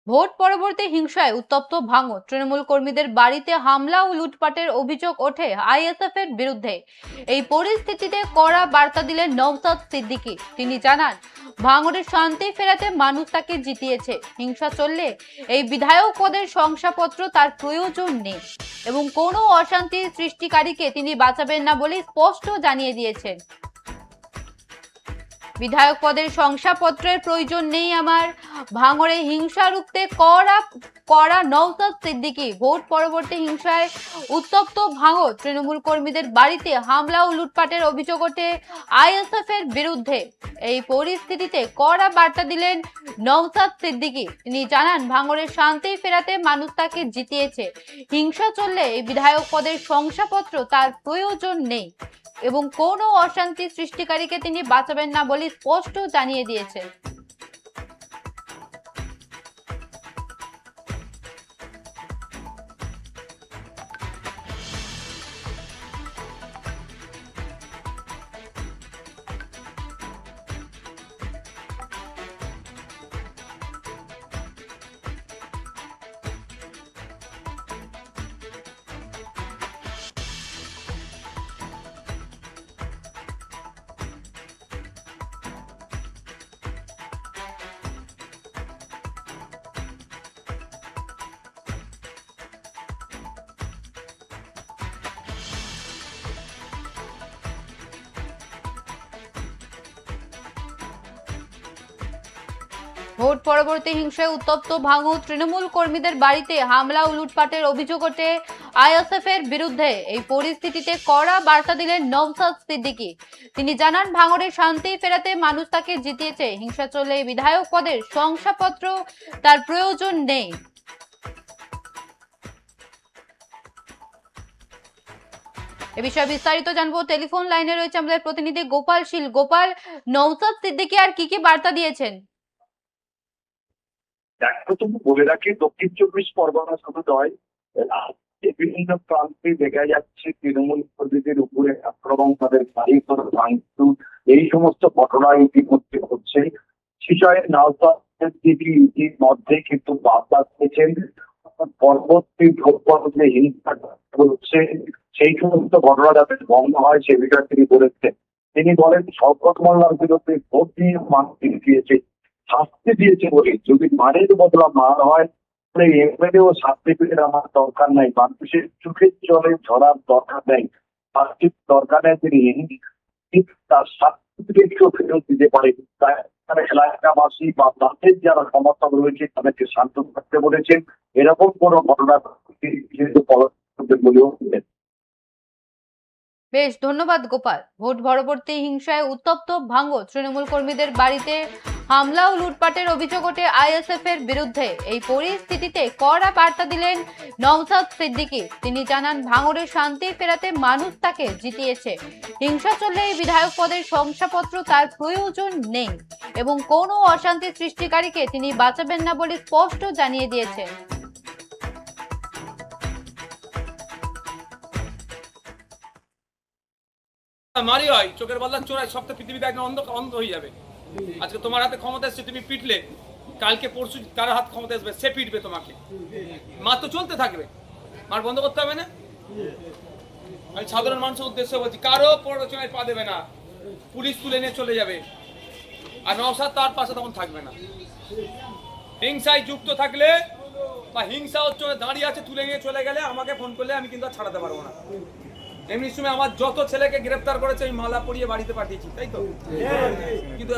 Vote পরবর্তী হিংসায় উত্তপ্ত ভাঙড়, তৃণমূল কর্মীদের বাড়িতে হামলা ও লুটপাটের অভিযোগ ওঠে আইএসএফ এর বিরুদ্ধে। এই পরিস্থিতিতে কড়া বার্তা দিলেন নওশাদ সিদ্দিকী। তিনি জানান, ভাঙড়ের শান্তি ফেরাতে মানুষ তাকে জিতিয়েছে। হিংসা চললে এই বিধায়ক পদের শংসাপত্র তার প্রয়োজন নেই এবং কোনো অশান্তির সৃষ্টিকারীকে তিনি বাঁচাবেন না বলে স্পষ্ট জানিয়ে দিয়েছেন। বিধায়ক পদের শংসাপত্রের প্রয়োজন নেই আমার, ভাঙড়ে হিংসা রুখতে কড়া নওশাদ সিদ্দিকী। ভোট পরবর্তী হিংসায় উত্তপ্ত ভাঙড়, তৃণমূল কর্মীদের বাড়িতে হামলা ও লুটপাটের অভিযোগ ওঠে আইএসএফ এর বিরুদ্ধে। এই পরিস্থিতিতে কড়া বার্তা দিলেন নওশাদ সিদ্দিকী। তিনি জানান, ভাঙড়ের শান্তি ফেরাতে মানুষ তাকে জিতিয়েছে। হিংসা চললে এই বিধায়ক পদের শংসাপত্র তার প্রয়োজন নেই এবং কোনো অশান্তি সৃষ্টিকারীকে তিনি বাঁচাবেন না বলে স্পষ্ট জানিয়ে দিয়েছেন। ভোট পরবর্তী হিংসায় উত্তপ্ত ভাঙড়, তৃণমূল কর্মীদের বাড়িতে হামলা ও লুটপাটের অভিযোগ ওঠে আইএসএফ এর বিরুদ্ধে। এই পরিস্থিতিতে কড়া বার্তা দিলেন নওশাদ সিদ্দিকী। তিনি জানান, ভাঙড়ের শান্তি ফেরাতে মানুষ তাকে জিতিয়েছে। হিংসা চললে বিধায়ক পদের শংসাপত্র তার প্রয়োজন নেই। এ বিষয়ে বিস্তারিত জানবো। টেলিফোন লাইনে রয়েছে আমাদের প্রতিনিধি গোপাল শীল। গোপাল, নওশাদ সিদ্দিকী আর কি বার্তা দিয়েছেন? তুমি বলে রাখি, দক্ষিণ চব্বিশ পরগনা শুধু নয়, বিভিন্ন প্রান্তে দেখা যাচ্ছে তৃণমূল কর্মীদের উপরে আক্রমণ, তাদের বাড়ি ভাঙচুর, এই সমস্ত ঘটনা ইতিমধ্যে হচ্ছে। বিষয়ে নওশাদ সিদ্দিকী ইতিমধ্যে কিন্তু বার্তা দিয়েছেন, পরবর্তী ভোট পর্বে হিংসা হচ্ছে সেই সমস্ত ঘটনা যাতে বন্ধ হয় সে বিষয়ে তিনি বলেছেন। তিনি বলেন, শওকত মোল্লার বিরুদ্ধে ভোট দিয়ে মানুষ দিয়েছে, শাস্তি দিয়েছে বলে যদি মারের বদলা মার হয় তাহলে এমএলএও শাস্তি পেতে আমার দরকার নাই, মানুষের চোখের জলে ঝরার দরকার নেই, শাস্তির দরকার নেই। তিনি তার শাস্তিকেও ফেরত দিতে পারে। তাই এলাকাবাসী বা তাদের যারা সমর্থক রয়েছে তাদেরকে শান্ত থাকতে বলেছেন। এরকম কোন ঘটনা বলেও বেশ, ধন্যবাদ গোপাল। ভোট পরবর্তী হিংসায় উত্তপ্ত ভাঙড়, তৃণমূল কর্মীদের বাড়িতে হামলা ও লুটপাটের অভিযোগ ওঠে আইএসএফ এর বিরুদ্ধে। এই পরিস্থিতিতে কড়া বার্তা দিলেন নওশাদ সিদ্দিকী। তিনি জানান, ভাঙড়ের শান্তি ফেরাতে মানুষ তাকে জিতিয়েছে। হিংসা চললে এই বিধায়ক পদের শংসাপত্র তার প্রয়োজন নেই এবং কোনো অশান্তি সৃষ্টিকারীকে তিনি বাঁচাবেন না বলে স্পষ্ট জানিয়ে দিয়েছেন। মারি হয়, চোখের বদলা চোরাই, সব তো পৃথিবীতে একদম অন্ধ হয়ে যাবে। আজকে তোমার হাতে ক্ষমতা এসছে, তুমি পিটলে, কালকে পরশু কার হাত ক্ষমতা আসবে সে পিটবে তোমাকে। মার তো চলতে থাকবে, মার বন্ধ করতে হবে না। আমি সাধারণ মানুষের উদ্দেশ্যে বলছি, কারো প্ররোচনায় পা দেবে না, পুলিশ তুলে নিয়ে চলে যাবে, আর নওশাদ তার পাশে তখন থাকবে না। হিংসায় যুক্ত থাকলে বা হিংসা হচ্ছে দাঁড়িয়ে আছে, তুলে নিয়ে চলে গেলে আমাকে ফোন করলে আমি কিন্তু আর ছাড়াতে পারবো না। এমনি সময় আমার যত ছেলেকে গ্রেফতার করেছে আমি মালা পরিয়ে বাড়িতে পাঠিয়েছি, তাই তো? কিন্তু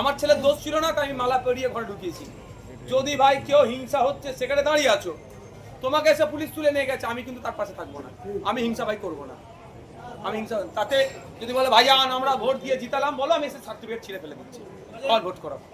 আমার ছেলের দোষ ছিল না, তাই আমি মালা পরিয়ে ঘরে ঢুকিয়েছি। যদি ভাই কেউ হিংসা হচ্ছে সেখানে দাঁড়িয়ে আছো, তোমাকে এসে পুলিশ তুলে নিয়ে গেছে, আমি কিন্তু তার পাশে থাকবো না। আমি হিংসা ভাই করবো না। আমি হিংসা তাতে যদি বলে ভাইয়া আমরা ভোট দিয়ে জিতালাম, বলো, আমি এসে সার্টিফিকেট ছিঁড়ে ফেলে দিচ্ছি, ভোট করাবো।